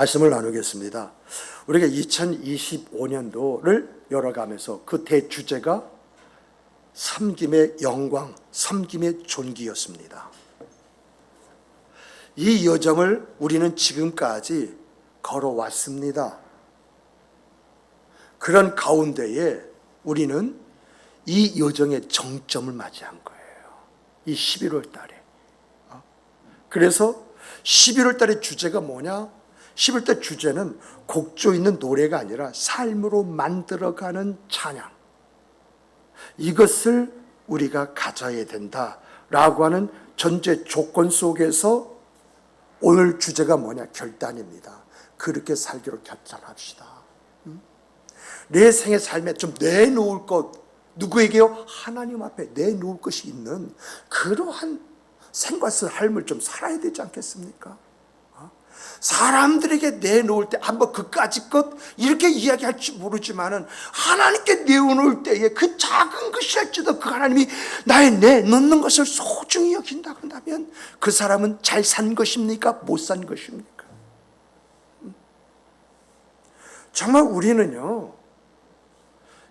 말씀을 나누겠습니다. 우리가 2025년도를 열어가면서 그 대주제가 섬김의 영광, 섬김의 존귀였습니다. 이 여정을 우리는 지금까지 걸어왔습니다. 그런 가운데에 우리는 이 여정의 정점을 맞이한 거예요. 이 11월 달에. 그래서 11월 달의 주제가 뭐냐? 11월 달 주제는 곡조 있는 노래가 아니라 삶으로 만들어가는 찬양. 이것을 우리가 가져야 된다라고 하는 전제 조건 속에서 오늘 주제가 뭐냐? 결단입니다. 그렇게 살기로 결단합시다. 내 생의 삶에 좀 내놓을 것, 누구에게요? 하나님 앞에 내놓을 것이 있는 그러한 생과 삶을 좀 살아야 되지 않겠습니까? 사람들에게 내놓을 때 한번 그까짓 것 이렇게 이야기할지 모르지만은 하나님께 내놓을 때에 그 작은 것이랄지도 그 하나님이 나의 내놓는 것을 소중히 여긴다 그런다면 그 사람은 잘 산 것입니까? 못 산 것입니까? 정말 우리는요,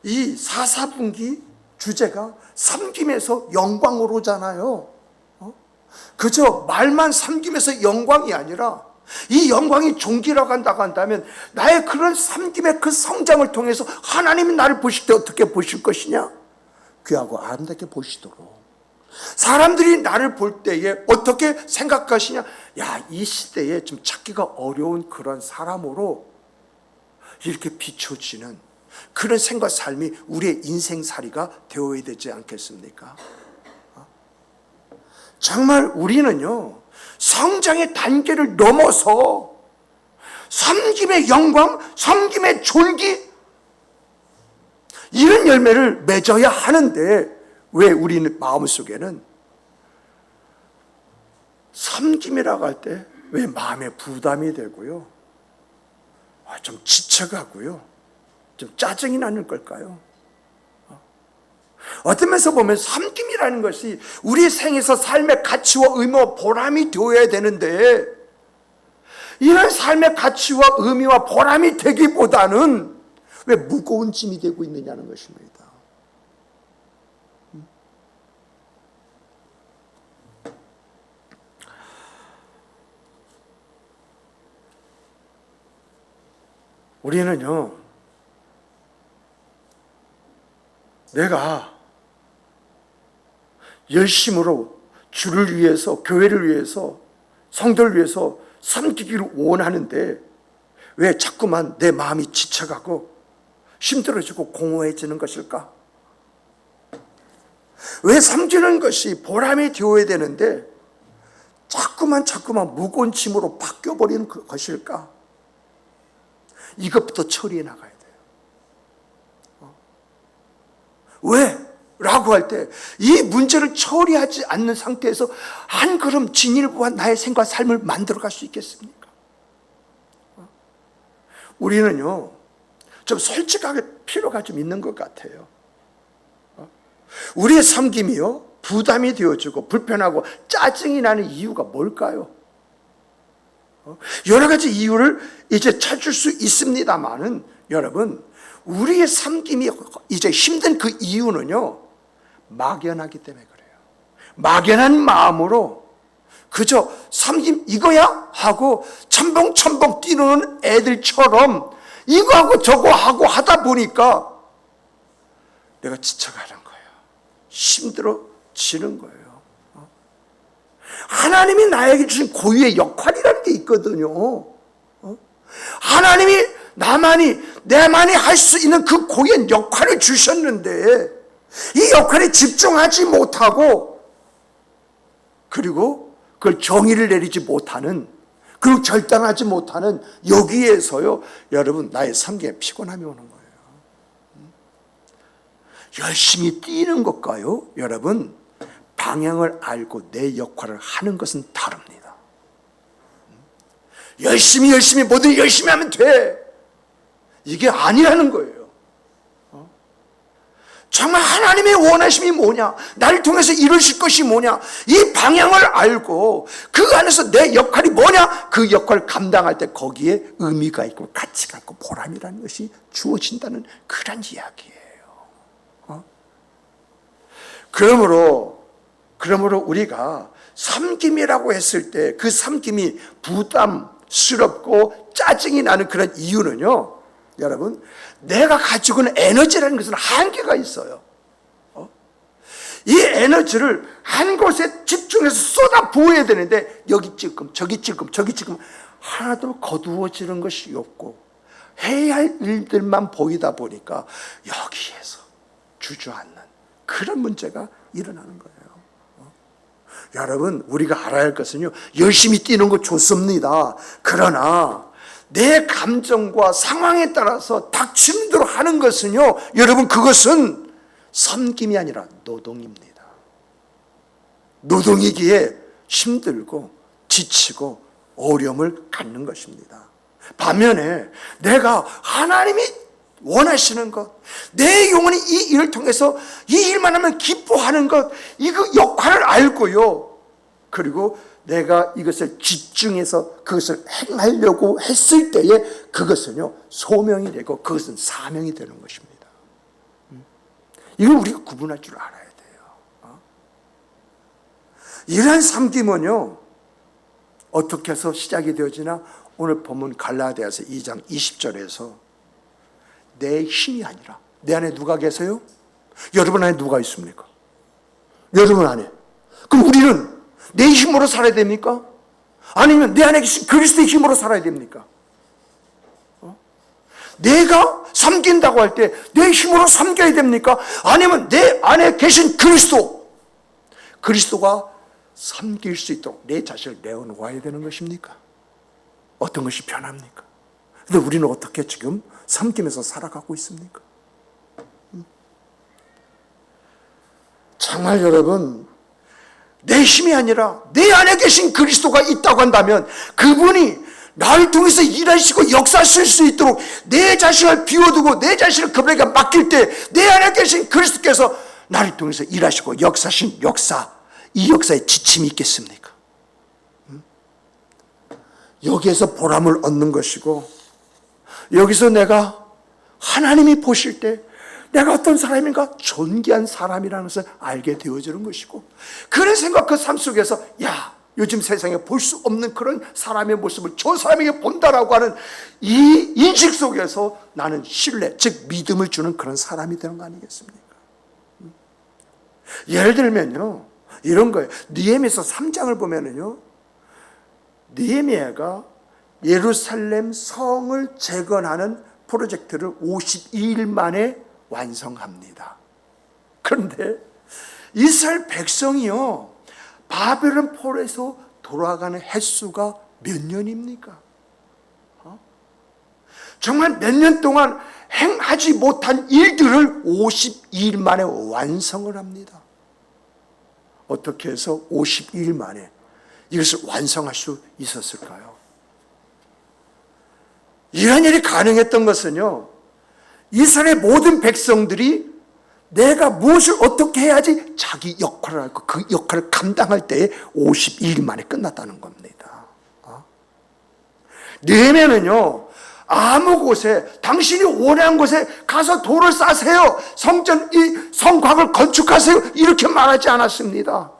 이 4분기 주제가 섬김에서 영광으로잖아요. 그저 말만 섬김에서 영광이 아니라 이 영광이 존귀라고 한다고 한다면 나의 그런 섬김의 그 성장을 통해서 하나님이 나를 보실 때 어떻게 보실 것이냐? 귀하고 아름답게 보시도록. 사람들이 나를 볼 때에 어떻게 생각하시냐? 야, 이 시대에 좀 찾기가 어려운 그런 사람으로 이렇게 비춰지는 그런 생과 삶이 우리의 인생살이가 되어야 되지 않겠습니까? 정말 우리는요, 성장의 단계를 넘어서 섬김의 영광, 섬김의 존귀, 이런 열매를 맺어야 하는데 왜 우리는 마음속에는 섬김이라고 할 때 왜 마음에 부담이 되고요, 좀 지쳐가고요, 좀 짜증이 나는 걸까요? 어떤 면에서 보면 섬김이라는 것이 우리 생에서 삶의 가치와 의미와 보람이 되어야 되는데 이런 삶의 가치와 의미와 보람이 되기보다는 왜 무거운 짐이 되고 있느냐는 것입니다. 우리는요, 내가 열심으로 주를 위해서, 교회를 위해서, 성도를 위해서 섬기기를 원하는데 왜 자꾸만 내 마음이 지쳐가고 힘들어지고 공허해지는 것일까? 왜 섬기는 것이 보람이 되어야 되는데 자꾸만 무거운 짐으로 바뀌어버리는 것일까? 이것부터 처리해 나가야 돼요. 왜? 라고 할 때 이 문제를 처리하지 않는 상태에서 한 걸음 진일보한 나의 생과 삶을 만들어갈 수 있겠습니까? 우리는요, 좀 솔직하게 필요가 좀 있는 것 같아요. 우리의 섬김이요, 부담이 되어지고 불편하고 짜증이 나는 이유가 뭘까요? 여러 가지 이유를 이제 찾을 수 있습니다만은 여러분, 우리의 섬김이 이제 힘든 그 이유는요, 막연하기 때문에 그래요. 막연한 마음으로 그저 섬김 이거야? 하고 첨벙첨벙 뛰노는 애들처럼 이거하고 저거하고 하다 보니까 내가 지쳐가는 거예요. 힘들어지는 거예요. 하나님이 나에게 주신 고유의 역할이라는 게 있거든요. 하나님이 내만이 할 수 있는 그 고유의 역할을 주셨는데 이 역할에 집중하지 못하고 그리고 그걸 정의를 내리지 못하는, 그리고 결단하지 못하는 여기에서요, 여러분, 나의 섬김에 피곤함이 오는 거예요. 열심히 뛰는 것과요, 여러분, 방향을 알고 내 역할을 하는 것은 다릅니다. 열심히 뭐든 열심히 하면 돼, 이게 아니라는 거예요. 정말 하나님의 원하심이 뭐냐, 나를 통해서 이루실 것이 뭐냐, 이 방향을 알고 그 안에서 내 역할이 뭐냐, 그 역할을 감당할 때 거기에 의미가 있고 가치가 있고 보람이라는 것이 주어진다는 그런 이야기예요. 그러므로 우리가 섬김이라고 했을 때 그 섬김이 부담스럽고 짜증이 나는 그런 이유는요, 여러분, 내가 가지고 있는 에너지라는 것은 한계가 있어요. 이 에너지를 한 곳에 집중해서 쏟아 부어야 되는데 여기 찔끔 저기 찔끔 저기 찔끔 하나도 거두어지는 것이 없고 해야 할 일들만 보이다 보니까 여기에서 주저앉는 그런 문제가 일어나는 거예요. 여러분, 우리가 알아야 할 것은요, 열심히 뛰는 거 좋습니다. 그러나 내 감정과 상황에 따라서 닥치는 대로 하는 것은요, 여러분, 그것은 섬김이 아니라 노동입니다. 노동이기에 힘들고 지치고 어려움을 갖는 것입니다. 반면에 내가 하나님이 원하시는 것, 내 영혼이 이 일을 통해서 이 일만 하면 기뻐하는 것, 이거 역할을 알고요, 그리고 내가 이것을 집중해서 그것을 행하려고 했을 때에 그것은요, 소명이 되고 그것은 사명이 되는 것입니다. 이걸 우리가 구분할 줄 알아야 돼요. 이러한 섬김은요, 어떻게 해서 시작이 되어지나, 오늘 본문 갈라디아서 2장 20절에서 내 힘이 아니라, 내 안에 누가 계세요? 여러분 안에 누가 있습니까? 여러분 안에. 그럼 우리는 내 힘으로 살아야 됩니까? 아니면 내 안에 계신 그리스도의 힘으로 살아야 됩니까? 내가 섬긴다고 할 때 내 힘으로 섬겨야 됩니까? 아니면 내 안에 계신 그리스도가 섬길 수 있도록 내 자신을 내어놓아야 되는 것입니까? 어떤 것이 편합니까? 근데 우리는 어떻게 지금 섬기면서 살아가고 있습니까? 정말 여러분, 내 힘이 아니라 내 안에 계신 그리스도가 있다고 한다면 그분이 나를 통해서 일하시고 역사하실 수 있도록 내 자신을 비워두고 내 자신을 그분에게 맡길 때 내 안에 계신 그리스도께서 나를 통해서 일하시고 역사하신 역사, 이 역사에 지침이 있겠습니까? 여기에서 보람을 얻는 것이고, 여기서 내가 하나님이 보실 때 내가 어떤 사람인가, 존귀한 사람이라는 것을 알게 되어지는 것이고, 그런 생각, 그 삶 속에서 야, 요즘 세상에 볼 수 없는 그런 사람의 모습을 저 사람에게 본다라고 하는 이 인식 속에서 나는 신뢰, 즉 믿음을 주는 그런 사람이 되는 거 아니겠습니까? 예를 들면요, 이런 거예요. 느헤미야서 3장을 보면은요, 느헤미야가 예루살렘 성을 재건하는 프로젝트를 52일 만에 완성합니다. 그런데 이스라엘 백성이요, 바벨론 포로에서 돌아가는 횟수가 몇 년입니까? 정말 몇 년 동안 행하지 못한 일들을 52일 만에 완성을 합니다. 어떻게 해서 52일 만에 이것을 완성할 수 있었을까요? 이런 일이 가능했던 것은요, 이스라엘의 모든 백성들이 내가 무엇을 어떻게 해야지 자기 역할을 알고 그 역할을 감당할 때에 52일 만에 끝났다는 겁니다. 느헤미야는요, 아무 곳에, 당신이 원하는 곳에 가서 돌을 싸세요, 성전, 이 성곽을 건축하세요, 이렇게 말하지 않았습니다.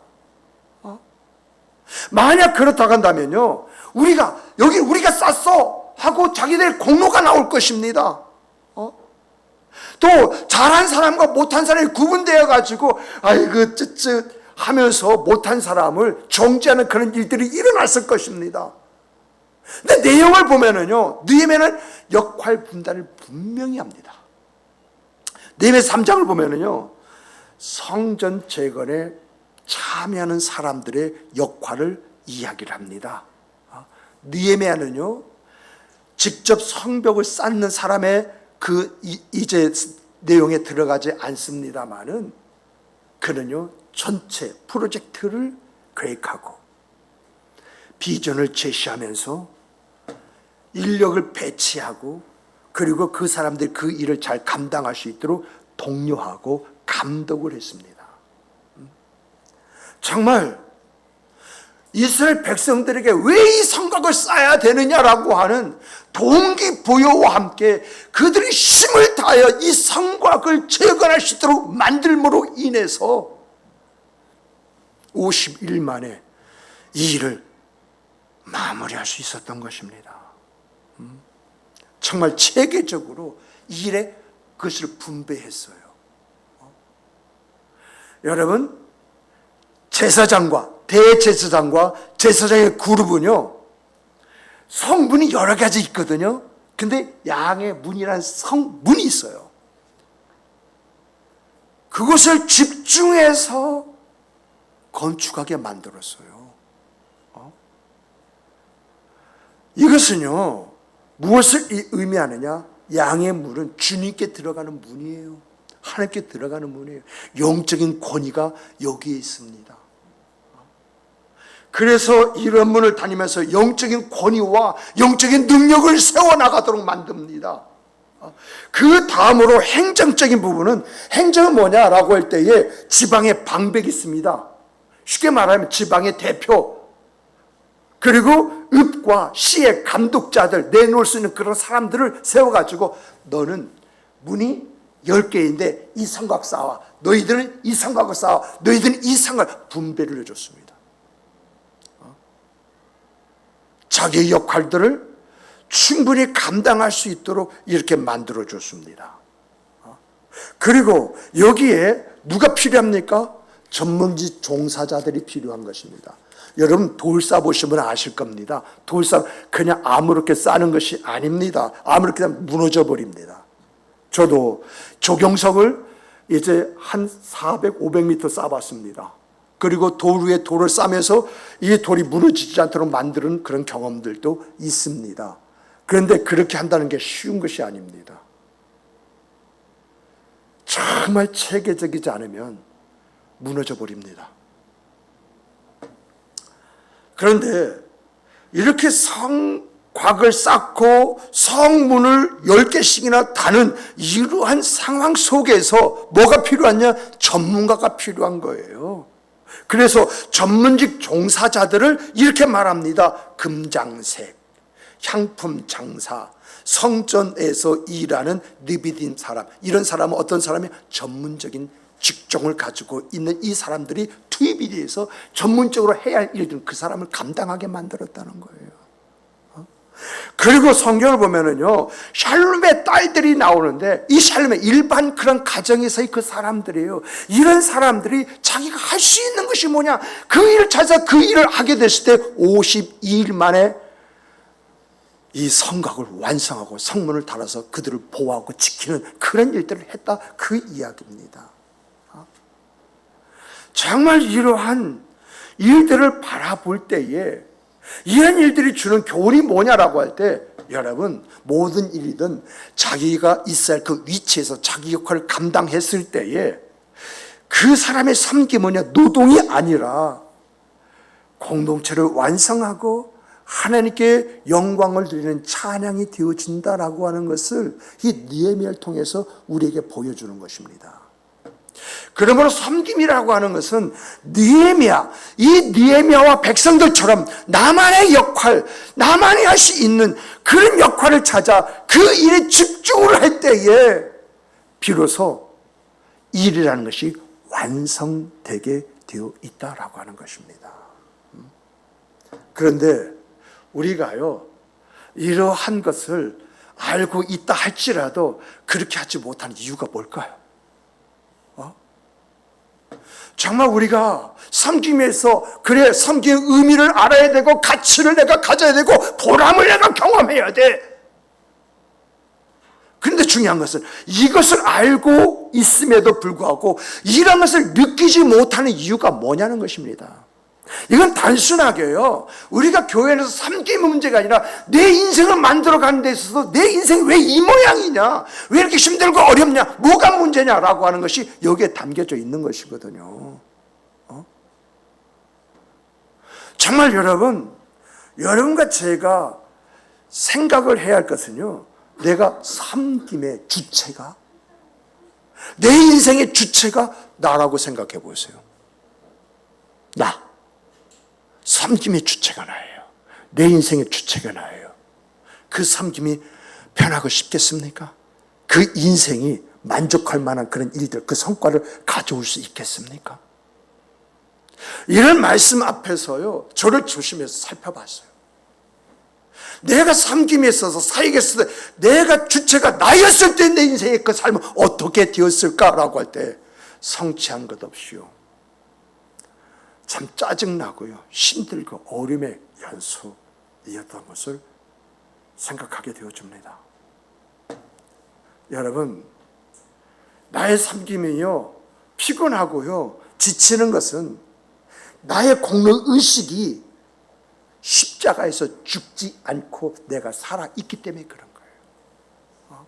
만약 그렇다고 한다면요, 우리가 쌌어 하고 자기들 공로가 나올 것입니다. 또 잘한 사람과 못한 사람이 구분되어 가지고 아이고 쯧쯧 하면서 못한 사람을 정죄하는 그런 일들이 일어났을 것입니다. 근데 내용을 보면은요, 느헤미야는 역할 분단을 분명히 합니다. 느헤미야 3장을 보면은요, 성전 재건에 참여하는 사람들의 역할을 이야기를 합니다. 느헤미야는요, 직접 성벽을 쌓는 사람의 이제 내용에 들어가지 않습니다만은, 그는요, 전체 프로젝트를 계획하고 비전을 제시하면서 인력을 배치하고, 그리고 그 사람들이 그 일을 잘 감당할 수 있도록 독려하고 감독을 했습니다. 정말 이스라엘 백성들에게 왜 이 성곽을 쌓아야 되느냐라고 하는 동기부여와 함께 그들이 힘을 다하여 이 성곽을 재건할 수 있도록 만들므로 인해서 50일 만에 이 일을 마무리할 수 있었던 것입니다. 정말 체계적으로 이 일에 그것을 분배했어요. 여러분, 제사장과 대제사장과 제사장의 그룹은요, 성문이 여러 가지 있거든요. 근데 양의 문이라는 성문이 있어요. 그것을 집중해서 건축하게 만들었어요. 이것은요, 무엇을 의미하느냐? 양의 문은 주님께 들어가는 문이에요. 하나님께 들어가는 문이에요. 영적인 권위가 여기에 있습니다. 그래서 이런 문을 다니면서 영적인 권위와 영적인 능력을 세워나가도록 만듭니다. 그 다음으로 행정적인 부분은, 행정은 뭐냐라고 할 때에 지방의 방백이 있습니다. 쉽게 말하면 지방의 대표, 그리고 읍과 시의 감독자들, 내놓을 수 있는 그런 사람들을 세워가지고 너는 문이 10개인데 이 성곽 쌓아, 너희들은 이 성곽을 쌓아, 너희들은 이 성곽, 분배를 해줬습니다. 자기의 역할들을 충분히 감당할 수 있도록 이렇게 만들어줬습니다. 그리고 여기에 누가 필요합니까? 전문직 종사자들이 필요한 것입니다. 여러분, 돌 쌓아보시면 아실 겁니다. 돌 그냥 아무렇게 쌓는 것이 아닙니다. 아무렇게 그냥 무너져 버립니다. 저도 조경석을 이제 한 400, 500m 쌓아봤습니다. 그리고 돌 위에 돌을 싸면서 이 돌이 무너지지 않도록 만드는 그런 경험들도 있습니다. 그런데 그렇게 한다는 게 쉬운 것이 아닙니다. 정말 체계적이지 않으면 무너져 버립니다. 그런데 이렇게 성곽을 쌓고 성문을 10개씩이나 다는 이러한 상황 속에서 뭐가 필요하냐? 전문가가 필요한 거예요. 그래서 전문직 종사자들을 이렇게 말합니다. 금장색, 향품 장사, 성전에서 일하는 느비딘 사람, 이런 사람은 어떤 사람이 전문적인 직종을 가지고 있는 이 사람들이 투입이 돼서 전문적으로 해야 할 일들, 그 사람을 감당하게 만들었다는 거예요. 그리고 성경을 보면은요, 샬룸의 딸들이 나오는데, 이 샬룸의 일반 그런 가정에서의 그 사람들이에요. 이런 사람들이 자기가 할 수 있는 것이 뭐냐, 그 일을 찾아서 그 일을 하게 됐을 때 52일 만에 이 성곽을 완성하고 성문을 달아서 그들을 보호하고 지키는 그런 일들을 했다, 그 이야기입니다. 정말 이러한 일들을 바라볼 때에 이런 일들이 주는 교훈이 뭐냐라고 할 때, 여러분, 모든 일이든 자기가 있어야 할 그 위치에서 자기 역할을 감당했을 때에 그 사람의 삶이 뭐냐, 노동이 아니라 공동체를 완성하고 하나님께 영광을 드리는 찬양이 되어진다라고 하는 것을 이 느헤미야를 통해서 우리에게 보여주는 것입니다. 그러므로 섬김이라고 하는 것은 느헤미야, 이 느헤미야와 백성들처럼 나만의 역할, 나만이 할 수 있는 그런 역할을 찾아 그 일에 집중을 할 때에 비로소 일이라는 것이 완성되게 되어 있다라고 하는 것입니다. 그런데 우리가요, 이러한 것을 알고 있다 할지라도 그렇게 하지 못하는 이유가 뭘까요? 정말 우리가 섬김에서, 그래, 섬김의 의미를 알아야 되고 가치를 내가 가져야 되고 보람을 내가 경험해야 돼. 그런데 중요한 것은 이것을 알고 있음에도 불구하고 이런 것을 느끼지 못하는 이유가 뭐냐는 것입니다. 이건 단순하게요, 우리가 교회에서 섬김의 문제가 아니라 내 인생을 만들어가는 데 있어서 내 인생이 왜 이 모양이냐, 왜 이렇게 힘들고 어렵냐, 뭐가 문제냐라고 하는 것이 여기에 담겨져 있는 것이거든요. 정말 여러분과 제가 생각을 해야 할 것은요, 내가 섬김의 주체가, 내 인생의 주체가 나라고 생각해 보세요. 나. 섬김의 주체가 나예요. 내 인생의 주체가 나예요. 그 섬김이 변하고 싶겠습니까? 그 인생이 만족할 만한 그런 일들, 그 성과를 가져올 수 있겠습니까? 이런 말씀 앞에서요, 저를 조심해서 살펴봤어요. 내가 섬김에 있어서 사역에 있을 때 내가 주체가 나였을 때 내 인생의 그 삶은 어떻게 되었을까라고 할 때 성취한 것 없이요, 참 짜증나고요, 힘들고 어려움의 연속이었던 것을 생각하게 되어줍니다. 여러분, 나의 섬김이요, 피곤하고요, 지치는 것은 나의 공로의식이 십자가에서 죽지 않고 내가 살아있기 때문에 그런 거예요.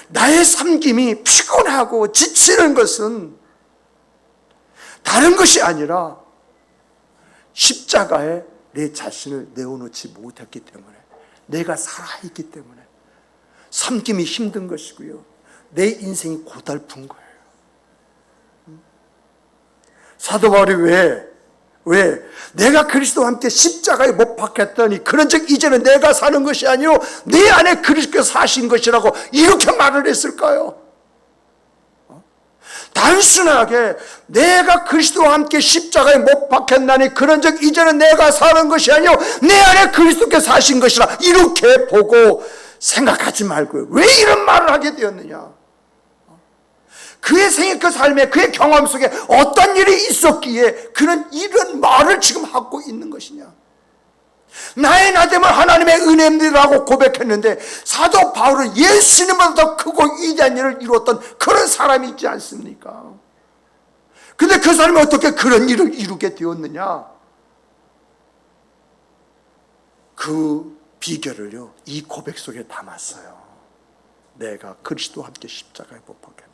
나의 섬김이 피곤하고 지치는 것은 다른 것이 아니라 십자가에 내 자신을 내어놓지 못했기 때문에, 내가 살아있기 때문에 섬김이 힘든 것이고요, 내 인생이 고달픈 거예요. 사도 바울이 왜 내가 그리스도와 함께 십자가에 못 박혔더니 그런즉 이제는 내가 사는 것이 아니요 내 안에 그리스도께서 사신 것이라고 이렇게 말을 했을까요? 단순하게 내가 그리스도와 함께 십자가에 못 박혔나니 그런즉 이제는 내가 사는 것이 아니요 내 안에 그리스도께서 사신 것이라 이렇게 보고 생각하지 말고요. 왜 이런 말을 하게 되었느냐? 그의 생애, 그 삶에, 그의 경험 속에 어떤 일이 있었기에 그는 이런 말을 지금 하고 있는 것이냐? 나의 나됨은 하나님의 은혜입니다라고 고백했는데, 사도 바울은 예수님보다 더 크고 위대한 일을 이루었던 그런 사람이 있지 않습니까? 근데 그 사람이 어떻게 그런 일을 이루게 되었느냐? 그 비결을요, 이 고백 속에 담았어요. 내가 그리스도와 함께 십자가에 못 박혔나니,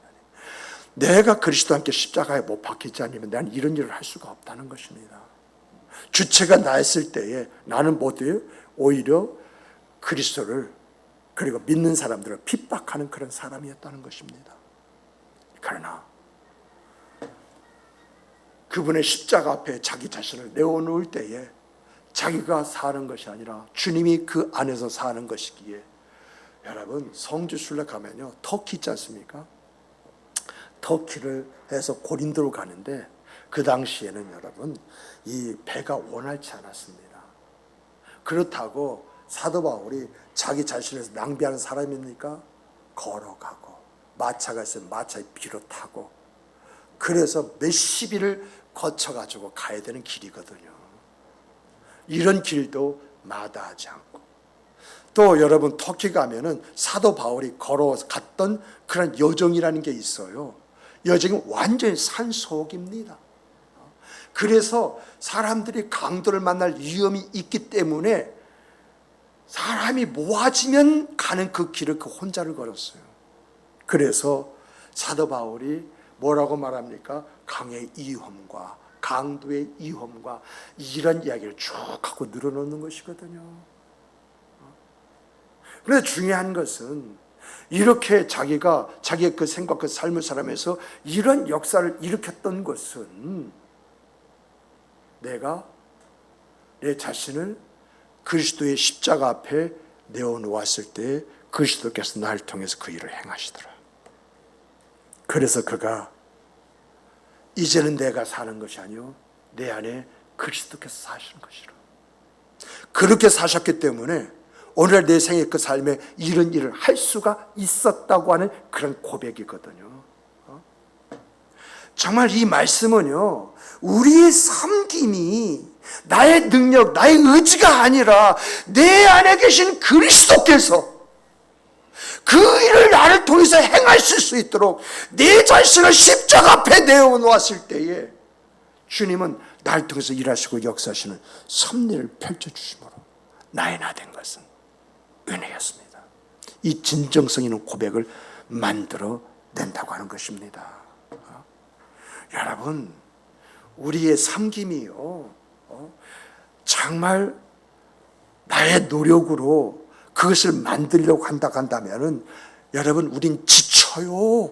내가 그리스도와 함께 십자가에 못 박히지 않으면 나는 이런 일을 할 수가 없다는 것입니다. 주체가 나였을 때에 나는 뭐돼요? 오히려 그리스도를, 그리고 믿는 사람들을 핍박하는 그런 사람이었다는 것입니다. 그러나 그분의 십자가 앞에 자기 자신을 내어놓을 때에 자기가 사는 것이 아니라 주님이 그 안에서 사는 것이기에, 여러분 성지순례 가면요, 터키 있지 않습니까? 터키를 해서 고린도로 가는데 그 당시에는 여러분 이 배가 원활치 않았습니다. 그렇다고 사도 바울이 자기 자신을 낭비하는 사람입니까? 걸어가고, 마차가 있으면 마차에 비로 타고, 그래서 몇십 일을 거쳐가지고 가야 되는 길이거든요. 이런 길도 마다하지 않고, 또 여러분 터키 가면은 사도 바울이 걸어갔던 그런 여정이라는 게 있어요. 여정이 완전히 산속입니다. 그래서 사람들이 강도를 만날 위험이 있기 때문에 사람이 모아지면 가는 그 길을 그 혼자를 걸었어요. 그래서 사도 바울이 뭐라고 말합니까? 강의 위험과 강도의 위험과 이런 이야기를 쭉 하고 늘어놓는 것이거든요. 그런데 중요한 것은 이렇게 자기가 자기의 그 생각, 그 삶을 살아면서 이런 역사를 일으켰던 것은 내가 내 자신을 그리스도의 십자가 앞에 내어놓았을 때 그리스도께서 나를 통해서 그 일을 행하시더라. 그래서 그가 이제는 내가 사는 것이 아니요 내 안에 그리스도께서 사시는 것이라. 그렇게 사셨기 때문에 오늘 내 생의 그 삶에 이런 일을 할 수가 있었다고 하는 그런 고백이거든요. 정말 이 말씀은요, 우리의 섬김이 나의 능력, 나의 의지가 아니라 내 안에 계신 그리스도께서 그 일을 나를 통해서 행하실 수 있도록 내 자신을 십자가 앞에 내어놓았을 때에 주님은 나를 통해서 일하시고 역사하시는 섭리를 펼쳐주심으로 나의 나 된 것은 은혜였습니다. 이 진정성 있는 고백을 만들어 낸다고 하는 것입니다. 여러분, 우리의 섬김이요, 정말 나의 노력으로 그것을 만들려고 한다면은 여러분, 우린 지쳐요.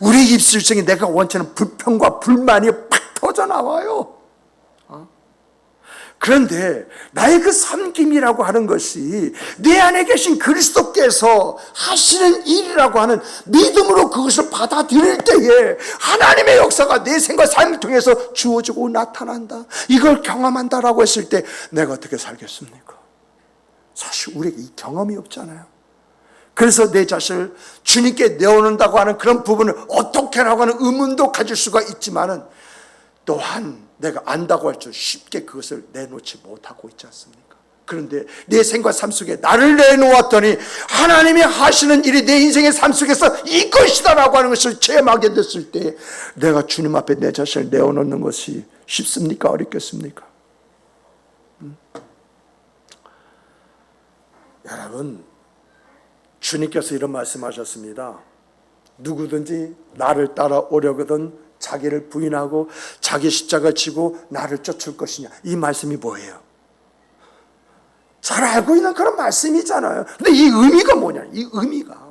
우리 입술 중에 내가 원치 않는 불평과 불만이 팍 터져 나와요. 그런데 나의 그 섬김이라고 하는 것이 내 안에 계신 그리스도께서 하시는 일이라고 하는 믿음으로 그것을 받아들일 때에 하나님의 역사가 내 생과 삶을 통해서 주어지고 나타난다. 이걸 경험한다라고 했을 때 내가 어떻게 살겠습니까? 사실 우리에게 이 경험이 없잖아요. 그래서 내 자신을 주님께 내어놓는다고 하는 그런 부분을 어떻게라고 하는 의문도 가질 수가 있지만은 또한 내가 안다고 할 줄 쉽게 그것을 내놓지 못하고 있지 않습니까? 그런데 내 생과 삶 속에 나를 내놓았더니 하나님이 하시는 일이 내 인생의 삶 속에서 이것이다라고 하는 것을 체험하게 됐을 때 내가 주님 앞에 내 자신을 내어놓는 것이 쉽습니까? 어렵겠습니까? 여러분, 주님께서 이런 말씀하셨습니다. 누구든지 나를 따라오려거든 자기를 부인하고 자기 십자가를 지고 나를 쫓을 것이냐. 이 말씀이 뭐예요? 잘 알고 있는 그런 말씀이잖아요. 근데 이 의미가 뭐냐? 이 의미가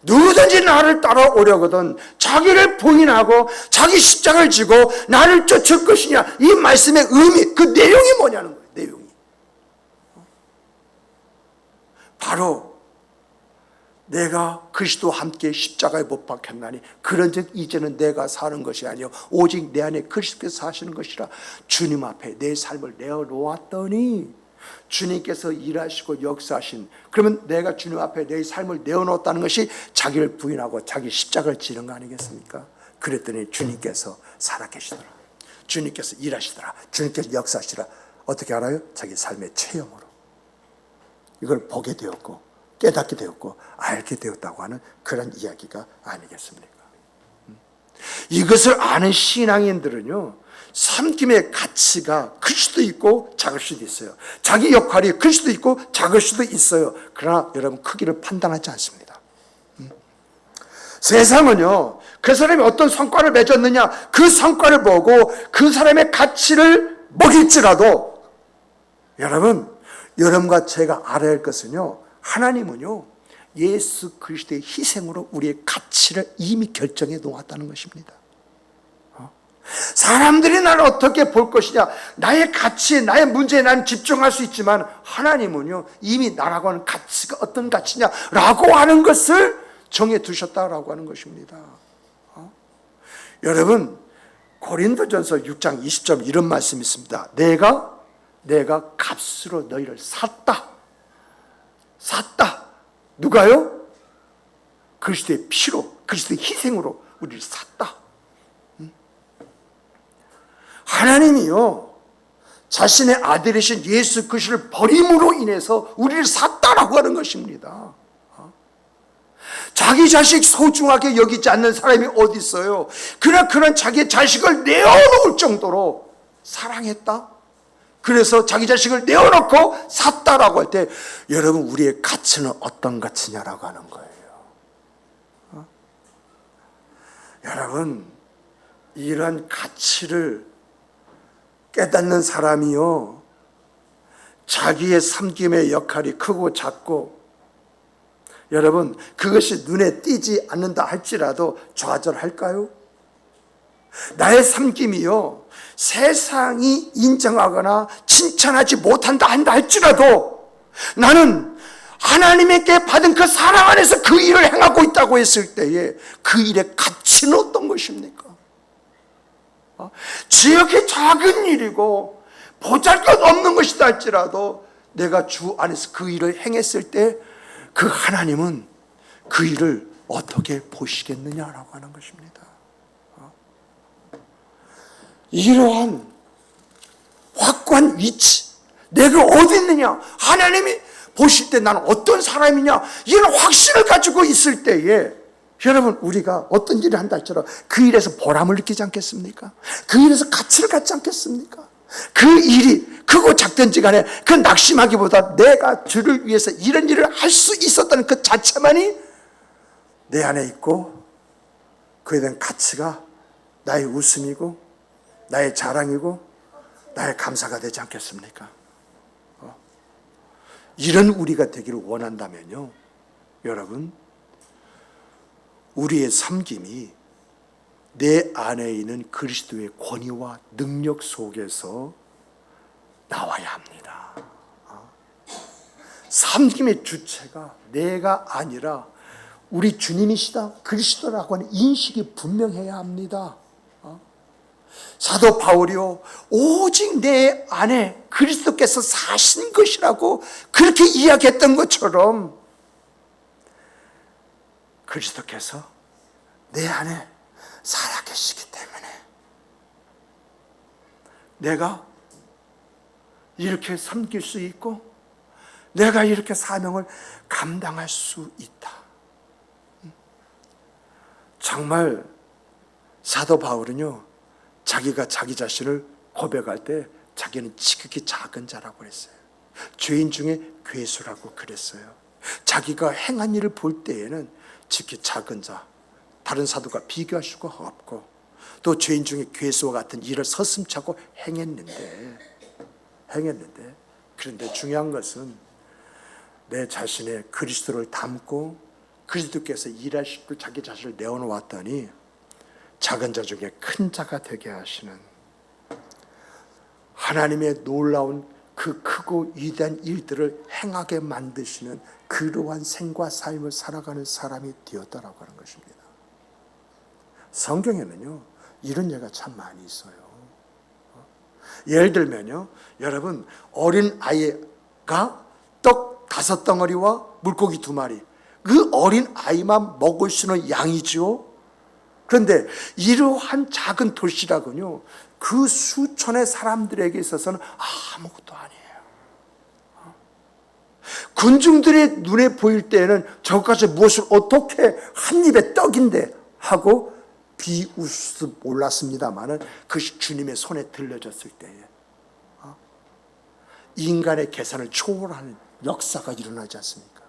누구든지 나를 따라오려거든 자기를 부인하고 자기 십자가를 지고 나를 쫓을 것이냐. 이 말씀의 의미, 그 내용이 뭐냐는 거예요. 내용이 바로 내가 그리스도와 함께 십자가에 못 박혔나니 그런즉 이제는 내가 사는 것이 아니요 오직 내 안에 그리스도께서 사시는 것이라. 주님 앞에 내 삶을 내어놓았더니 주님께서 일하시고 역사하신, 그러면 내가 주님 앞에 내 삶을 내어놓았다는 것이 자기를 부인하고 자기 십자가를 지는 거 아니겠습니까? 그랬더니 주님께서 살아계시더라. 주님께서 일하시더라. 주님께서 역사하시더라. 어떻게 알아요? 자기 삶의 체험으로 이걸 보게 되었고 깨닫게 되었고 알게 되었다고 하는 그런 이야기가 아니겠습니까? 이것을 아는 신앙인들은요, 섬김의 가치가 클 수도 있고 작을 수도 있어요. 자기 역할이 클 수도 있고 작을 수도 있어요. 그러나 여러분 크기를 판단하지 않습니다. 세상은요, 그 사람이 어떤 성과를 맺었느냐 그 성과를 보고 그 사람의 가치를 먹일지라도 여러분과 제가 알아야 할 것은요, 하나님은요 예수 그리스도의 희생으로 우리의 가치를 이미 결정해 놓았다는 것입니다. 사람들이 나를 어떻게 볼 것이냐, 나의 가치에 나의 문제에 나는 집중할 수 있지만 하나님은요 이미 나라고 하는 가치가 어떤 가치냐라고 하는 것을 정해 두셨다라고 하는 것입니다. 여러분, 고린도전서 6장 20절 이런 말씀이 있습니다. 내가 값으로 너희를 샀다. 누가요? 그리스도의 피로, 그리스도의 희생으로 우리를 샀다. 하나님이요 자신의 아들이신 예수 그리스도를 버림으로 인해서 우리를 샀다라고 하는 것입니다. 자기 자식 소중하게 여기지 않는 사람이 어디 있어요? 그런 자기 자식을 내어놓을 정도로 사랑했다. 그래서 자기 자식을 내어놓고 샀다라고 할 때 여러분 우리의 가치는 어떤 가치냐라고 하는 거예요. 여러분, 이런 가치를 깨닫는 사람이요 자기의 섬김의 역할이 크고 작고 여러분 그것이 눈에 띄지 않는다 할지라도 좌절할까요? 나의 섬김이요 세상이 인정하거나 칭찬하지 못한다 한다 할지라도 나는 하나님께 받은 그 사랑 안에서 그 일을 행하고 있다고 했을 때에 그 일의 가치는 어떤 것입니까? 지극히 작은 일이고 보잘것없는 것이다 할지라도 내가 주 안에서 그 일을 행했을 때 그 하나님은 그 일을 어떻게 보시겠느냐라고 하는 것입니다. 이러한 확고한 위치, 내가 어디 있느냐, 하나님이 보실 때 나는 어떤 사람이냐, 이런 확신을 가지고 있을 때에 여러분 우리가 어떤 일을 한다 할지라도 그 일에서 보람을 느끼지 않겠습니까? 그 일에서 가치를 갖지 않겠습니까? 그 일이 크고 작든지 간에 그 낙심하기보다 내가 주를 위해서 이런 일을 할 수 있었다는 그 자체만이 내 안에 있고 그에 대한 가치가 나의 웃음이고 나의 자랑이고 나의 감사가 되지 않겠습니까? 이런 우리가 되기를 원한다면요, 여러분 우리의 섬김이 내 안에 있는 그리스도의 권위와 능력 속에서 나와야 합니다. 섬김의 주체가 내가 아니라 우리 주님이시다 그리스도라고 하는 인식이 분명해야 합니다. 사도 바울이요, 오직 내 안에 그리스도께서 사신 것이라고 그렇게 이야기했던 것처럼 그리스도께서 내 안에 살아계시기 때문에 내가 이렇게 섬길 수 있고 내가 이렇게 사명을 감당할 수 있다. 정말 사도 바울은요, 자기가 자기 자신을 고백할 때 자기는 지극히 작은 자라고 그랬어요. 죄인 중에 괴수라고 그랬어요. 자기가 행한 일을 볼 때에는 지극히 작은 자, 다른 사도가 비교할 수가 없고 또 죄인 중에 괴수와 같은 일을 서슴찮고 행했는데 그런데 중요한 것은 내 자신의 그리스도를 담고 그리스도께서 일하시고 자기 자신을 내어놓았더니 작은 자 중에 큰 자가 되게 하시는 하나님의 놀라운 그 크고 위대한 일들을 행하게 만드시는 그러한 생과 삶을 살아가는 사람이 되었다라고 하는 것입니다. 성경에는요, 이런 예가 참 많이 있어요. 예를 들면요, 여러분, 어린 아이가 떡 5덩어리와 물고기 2마리, 그 어린 아이만 먹을 수는 양이죠. 그런데 이러한 작은 도시락은요, 그 수천의 사람들에게 있어서는 아무것도 아니에요. 군중들의 눈에 보일 때에는 저것까지 무엇을 어떻게 한 입에 떡인데 하고 비웃을 수 몰랐습니다마는 그것이 주님의 손에 들려졌을 때에 인간의 계산을 초월하는 역사가 일어나지 않습니까?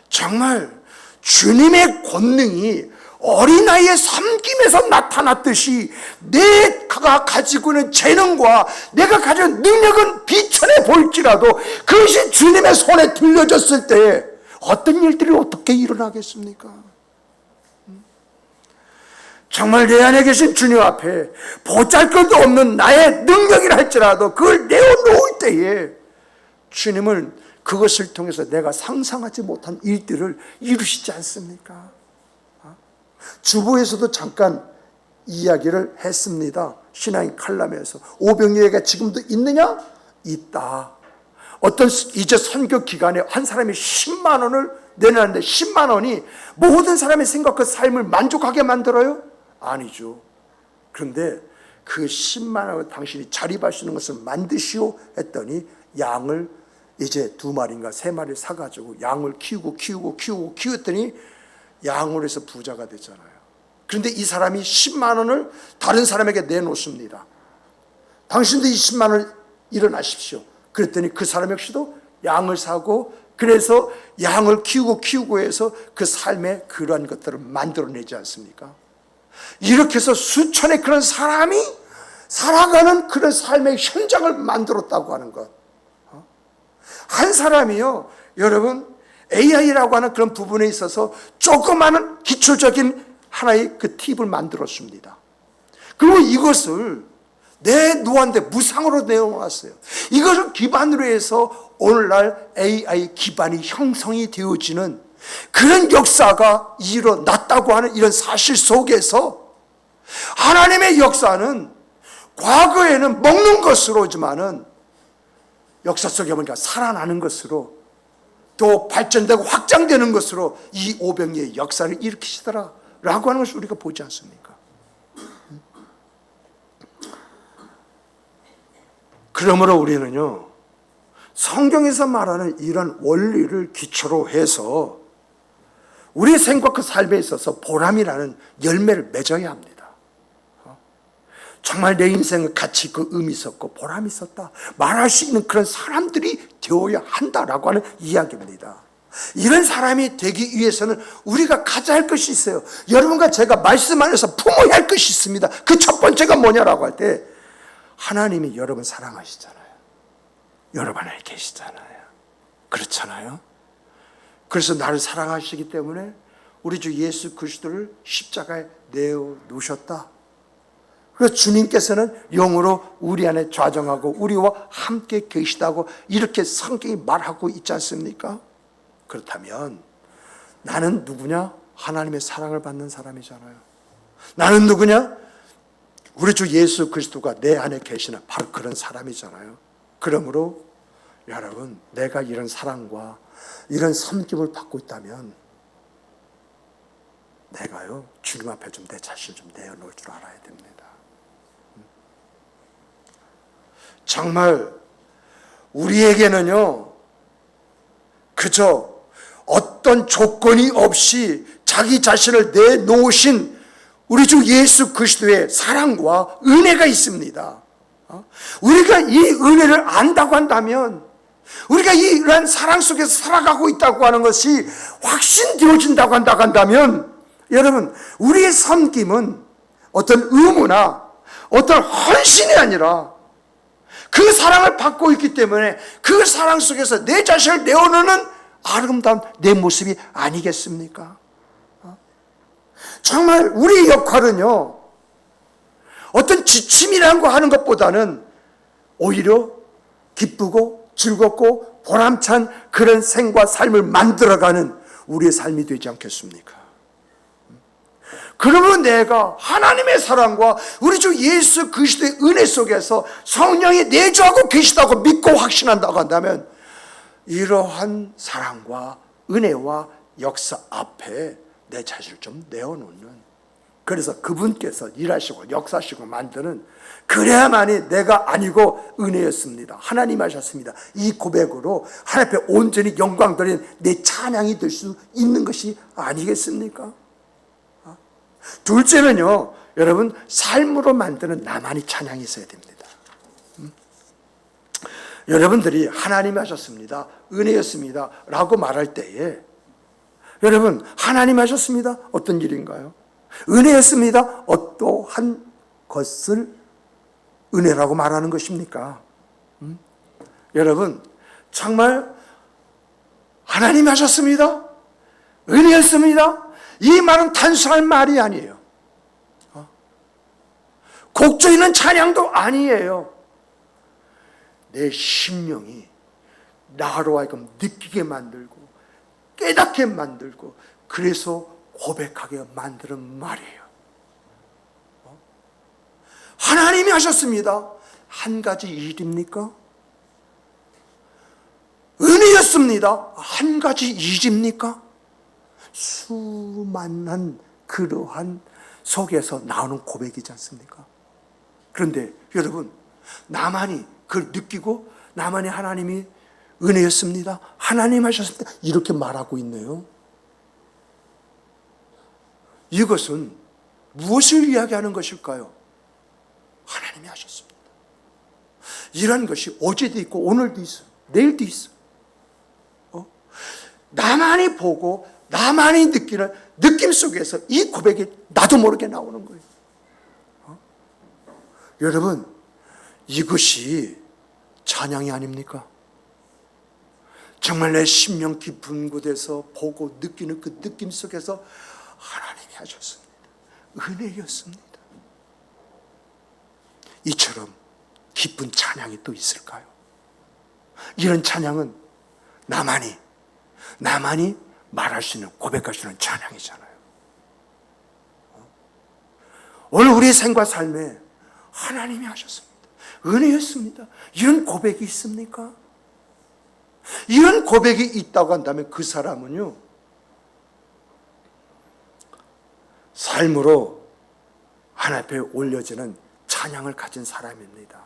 정말 주님의 권능이 어린아이의 섬김에서 나타났듯이 내가 가지고 있는 재능과 내가 가지고 있는 능력은 비천해 보일지라도 그것이 주님의 손에 들려졌을 때에 어떤 일들이 어떻게 일어나겠습니까? 정말 내 안에 계신 주님 앞에 보잘것도 없는 나의 능력이라 할지라도 그걸 내어놓을 때에 주님은 그것을 통해서 내가 상상하지 못한 일들을 이루시지 않습니까? 주보에서도 잠깐 이야기를 했습니다. 신앙의 칼럼에서 오병이어가 지금도 있느냐? 있다. 어떤 이제 선교 기간에 한 사람이 10만 원을 내놨는데 10만 원이 모든 사람의 생각과 삶을 만족하게 만들어요? 아니죠. 그런데 그 10만 원을 당신이 자립할 수 있는 것을 만드시오 했더니 양을 이제 2마리인가 3마리를 사가지고 양을 키우었더니 양으로 해서 부자가 됐잖아요. 그런데 이 사람이 10만 원을 다른 사람에게 내놓습니다. 당신도 이 10만 원을 일어나십시오. 그랬더니 그 사람 역시도 양을 사고 그래서 양을 키우고 해서 그 삶의 그러한 것들을 만들어내지 않습니까? 이렇게 해서 수천의 그런 사람이 살아가는 그런 삶의 현장을 만들었다고 하는 것. 한 사람이요, 여러분, AI라고 하는 그런 부분에 있어서 조그마한 기초적인 하나의 그 팁을 만들었습니다. 그리고 이것을 내 노한테 무상으로 내어놨어요. 이것을 기반으로 해서 오늘날 AI 기반이 형성이 되어지는 그런 역사가 일어났다고 하는 이런 사실 속에서 하나님의 역사는 과거에는 먹는 것으로지만은 역사 속에 보니까 살아나는 것으로 또 발전되고 확장되는 것으로 이 오병이의 역사를 일으키시더라 라고 하는 것을 우리가 보지 않습니까? 그러므로 우리는요, 성경에서 말하는 이런 원리를 기초로 해서 우리의 생각과 그 삶에 있어서 보람이라는 열매를 맺어야 합니다. 정말 내 인생은 가치 있고 의미 있었고 보람이 있었다 말할 수 있는 그런 사람들이 되어야 한다라고 하는 이야기입니다. 이런 사람이 되기 위해서는 우리가 가져야 할 것이 있어요. 여러분과 제가 말씀 안에서 품어야 할 것이 있습니다. 그 첫 번째가 뭐냐라고 할 때 하나님이 여러분 사랑하시잖아요. 여러분 안에 계시잖아요. 그렇잖아요. 그래서 나를 사랑하시기 때문에 우리 주 예수 그리스도를 십자가에 내어 놓으셨다. 그래서 주님께서는 영으로 우리 안에 좌정하고 우리와 함께 계시다고 이렇게 성경이 말하고 있지 않습니까? 그렇다면 나는 누구냐? 하나님의 사랑을 받는 사람이잖아요. 나는 누구냐? 우리 주 예수 그리스도가 내 안에 계시는 바로 그런 사람이잖아요. 그러므로 여러분, 내가 이런 사랑과 이런 섬김을 받고 있다면 내가요, 주님 앞에 좀 내 자신을 좀 내어놓을 줄 알아야 됩니다. 정말 우리에게는요, 그저 어떤 조건이 없이 자기 자신을 내놓으신 우리 주 예수 그리스도의 사랑과 은혜가 있습니다. 우리가 이 은혜를 안다고 한다면, 우리가 이러한 사랑 속에서 살아가고 있다고 하는 것이 확신되어진다고 한다면, 여러분, 우리의 섬김은 어떤 의무나 어떤 헌신이 아니라 그 사랑을 받고 있기 때문에 그 사랑 속에서 내 자신을 내어놓는 아름다운 내 모습이 아니겠습니까? 정말 우리의 역할은요, 어떤 지침이라는 거 하는 것보다는 오히려 기쁘고 즐겁고 보람찬 그런 생과 삶을 만들어가는 우리의 삶이 되지 않겠습니까? 그러면 내가 하나님의 사랑과 우리 주 예수 그리스도의 은혜 속에서 성령이 내주하고 계시다고 믿고 확신한다고 한다면, 이러한 사랑과 은혜와 역사 앞에 내 자신을 좀 내어놓는, 그래서 그분께서 일하시고 역사하시고 만드는, 그래야만이 내가 아니고 은혜였습니다, 하나님 하셨습니다, 이 고백으로 하나님 앞에 온전히 영광 드린 내 찬양이 될 수 있는 것이 아니겠습니까? 둘째는요, 여러분, 삶으로 만드는 나만의 찬양이 있어야 됩니다. 여러분들이 하나님 하셨습니다, 은혜였습니다 라고 말할 때에, 여러분, 하나님 하셨습니다, 어떤 일인가요? 은혜였습니다, 어떠한 것을 은혜라고 말하는 것입니까? 여러분, 정말 하나님 하셨습니다, 은혜였습니다, 이 말은 단순한 말이 아니에요. 곡조 있는 찬양도 아니에요. 내 심령이 나로 하여금 느끼게 만들고 깨닫게 만들고 그래서 고백하게 만드는 말이에요. 하나님이 하셨습니다, 한 가지 일입니까? 은혜였습니다, 한 가지 일입니까? 수많은 그러한 속에서 나오는 고백이지 않습니까? 그런데 여러분, 나만이 그걸 느끼고 나만이 하나님이 은혜였습니다, 하나님 하셨습니다 이렇게 말하고 있네요. 이것은 무엇을 이야기하는 것일까요? 하나님이 하셨습니다. 이런 것이 어제도 있고 오늘도 있어요, 내일도 있어요. 나만이 보고 나만이 느끼는 느낌 속에서 이 고백이 나도 모르게 나오는 거예요. 여러분, 이것이 찬양이 아닙니까? 정말 내 심령 깊은 곳에서 보고 느끼는 그 느낌 속에서 하나님이 하셨습니다, 은혜였습니다, 이처럼 기쁜 찬양이 또 있을까요? 이런 찬양은 나만이 말할 수 있는, 고백할 수 있는 찬양이잖아요. 오늘 우리의 생과 삶에 하나님이 하셨습니다, 은혜였습니다, 이런 고백이 있습니까? 이런 고백이 있다고 한다면 그 사람은요, 삶으로 하나님 앞에 올려지는 찬양을 가진 사람입니다.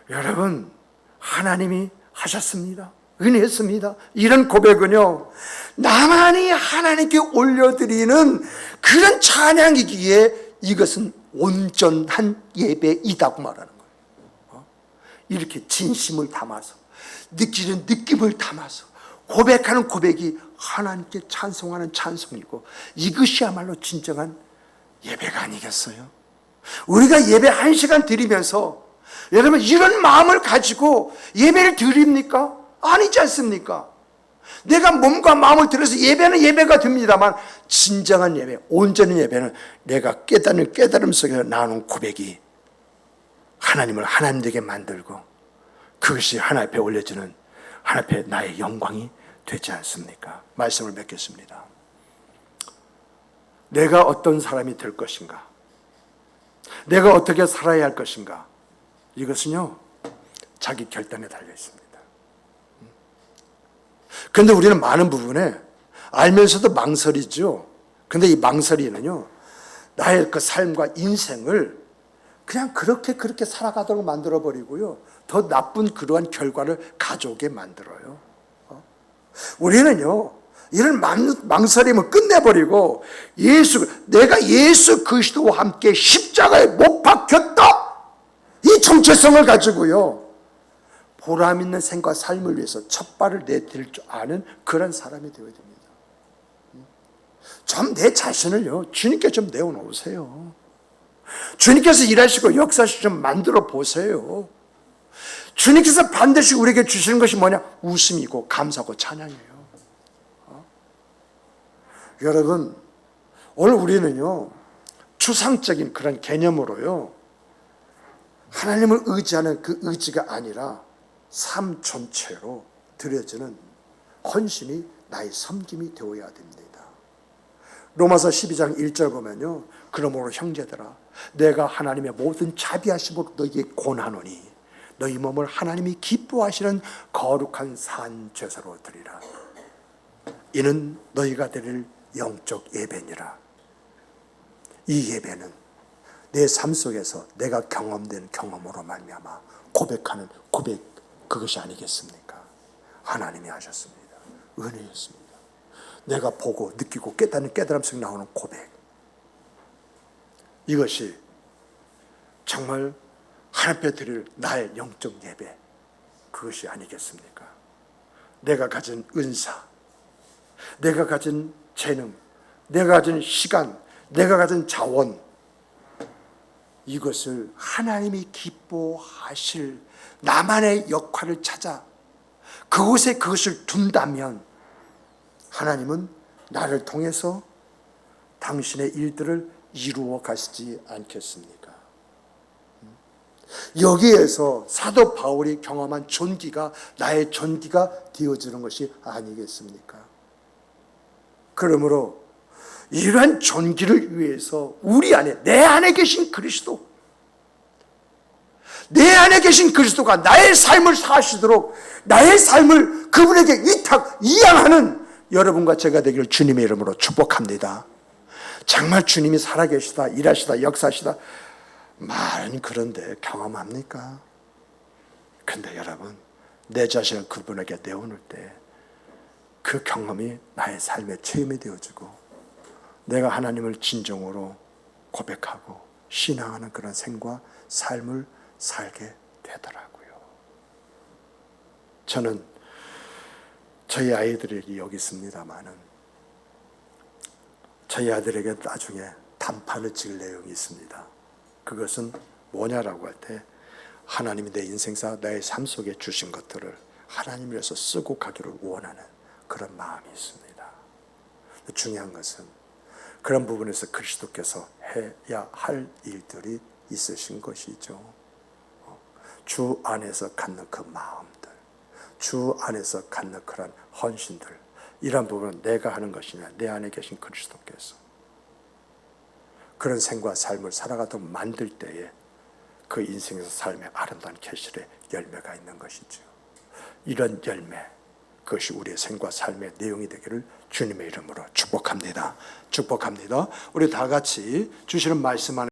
여러분, 하나님이 하셨습니다, 은혜였습니다, 이런 고백은요, 나만이 하나님께 올려드리는 그런 찬양이기에 이것은 온전한 예배이다고 말하는 거예요. 이렇게 진심을 담아서, 느끼는 느낌을 담아서 고백하는 고백이 하나님께 찬송하는 찬송이고, 이것이야말로 진정한 예배가 아니겠어요? 우리가 예배 1시간 드리면서 여러분, 이런 마음을 가지고 예배를 드립니까? 아니지 않습니까? 내가 몸과 마음을 들여서 예배는 예배가 됩니다만 진정한 예배, 온전한 예배는 내가 깨닫는 깨달음 속에서 나오는 고백이 하나님을 하나님 되게 만들고 그것이 하나님 앞에 올려지는 하나님 앞에 나의 영광이 되지 않습니까? 말씀을 맺겠습니다. 내가 어떤 사람이 될 것인가? 내가 어떻게 살아야 할 것인가? 이것은요, 자기 결단에 달려 있습니다. 그런데 우리는 많은 부분에 알면서도 망설이죠. 그런데 이 망설이는요, 나의 그 삶과 인생을 그냥 그렇게 살아가도록 만들어버리고요, 더 나쁜 그러한 결과를 가져오게 만들어요. 우리는요, 이런 망설임을 끝내버리고 내가 예수 그리스도와 함께 십자가에 못 박혔다, 이 정체성을 가지고요, 보람 있는 생과 삶을 위해서 첫 발을 내딜 줄 아는 그런 사람이 되어야 됩니다. 좀 내 자신을요, 주님께 좀 내어놓으세요. 주님께서 일하시고 역사하시고 좀 만들어 보세요. 주님께서 반드시 우리에게 주시는 것이 뭐냐? 웃음이고 감사고 찬양이에요. 여러분, 오늘 우리는요, 추상적인 그런 개념으로요, 하나님을 의지하는 그 의지가 아니라 삶 전체로 드려지는 헌신이 나의 섬김이 되어야 됩니다. 로마서 12장 1절 보면요, 그러므로 형제들아, 내가 하나님의 모든 자비하심으로 너희에게 권하노니 너희 몸을 하나님이 기뻐하시는 거룩한 산 제사로 드리라. 이는 너희가 드릴 영적 예배니라. 이 예배는 내 삶 속에서 내가 경험된 경험으로 말미암아 고백하는 고백, 그것이 아니겠습니까? 하나님이 하셨습니다. 은혜였습니다. 내가 보고 느끼고 깨닫는 깨달음 속에 나오는 고백, 이것이 정말 하나님 앞에 드릴 나의 영적 예배, 그것이 아니겠습니까? 내가 가진 은사, 내가 가진 재능, 내가 가진 시간, 내가 가진 자원, 이것을 하나님이 기뻐하실 나만의 역할을 찾아 그곳에 그것을 둔다면 하나님은 나를 통해서 당신의 일들을 이루어 가시지 않겠습니까? 여기에서 사도 바울이 경험한 존귀가 나의 존귀가 되어지는 것이 아니겠습니까? 그러므로 이러한 존귀를 위해서 우리 안에, 내 안에 계신 그리스도, 내 안에 계신 그리스도가 나의 삶을 사시도록 나의 삶을 그분에게 이양하는 여러분과 제가 되기를 주님의 이름으로 축복합니다. 정말 주님이 살아계시다, 일하시다, 역사하시다, 말은 그런데 경험합니까? 근데 여러분, 내 자신을 그분에게 내어놓을 때 그 경험이 나의 삶의 체험이 되어지고 내가 하나님을 진정으로 고백하고 신앙하는 그런 생과 삶을 살게 되더라고요. 저는 저희 아이들에게 여기 있습니다마는 저희 아들에게 나중에 단판을 지을 내용이 있습니다. 그것은 뭐냐라고 할 때 하나님이 내 인생사 나의 삶 속에 주신 것들을 하나님을 위해서 쓰고 가기를 원하는 그런 마음이 있습니다. 중요한 것은 그런 부분에서 그리스도께서 해야 할 일들이 있으신 것이죠. 주 안에서 갖는 그 마음들, 주 안에서 갖는 그런 헌신들, 이런 부분은 내가 하는 것이냐, 내 안에 계신 그리스도께서 그런 생과 삶을 살아가도록 만들 때에 그 인생에서 삶의 아름다운 계실의 열매가 있는 것이죠. 이런 열매, 그것이 우리의 생과 삶의 내용이 되기를 주님의 이름으로 축복합니다. 축복합니다. 우리 다 같이 주시는 말씀 안에